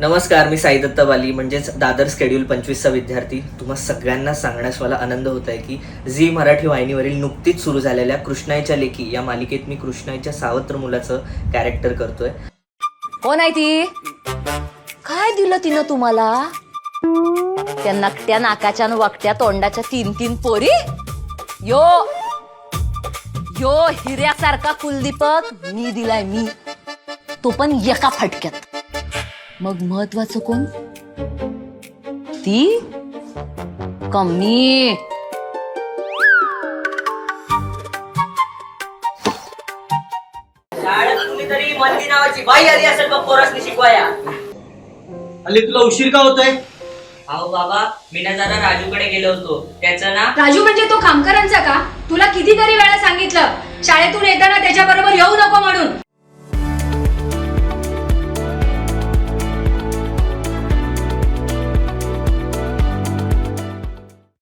नमस्कार, मी साई दत्त बाली म्हणजेच दादर स्केड्यूल 25चा विद्यार्थी. तुम्हा सगळ्यांना सांगण्यास मला आनंद होत आहे की झी मराठी वाहिनीवरील नुकतीच सुरू झालेल्या कृष्णाईच्या लेखी या मालिकेत मी कृष्णाईच्या सावत्र मुलाचं कॅरेक्टर करतोय. कोण आहे ती? काय दिलं तिनं तुम्हाला? त्या नकट्या नाकाच्या वाकट्या तोंडाच्या 3-3 पोरी? यो यो हिऱ्यासारखा कुलदीपक मी दिलाय मी, तो पण एका फटक्यात. मग महत्वाचं कोण? ती कमी. शाळेत कुणीतरी मंदी नावाची बाई आली असेल बघ पोरासनी शिकवाया. अली तुला उशीर का होतोय? अहो बाबा, मी ना जरा राजूकडे गेलो होतो. त्याचं ना राजू म्हणजे तो खामकरांचा का? तुला कितीतरी वेळा सांगितलं शाळेतून येताना त्याच्याबरोबर येऊ नको म्हणून.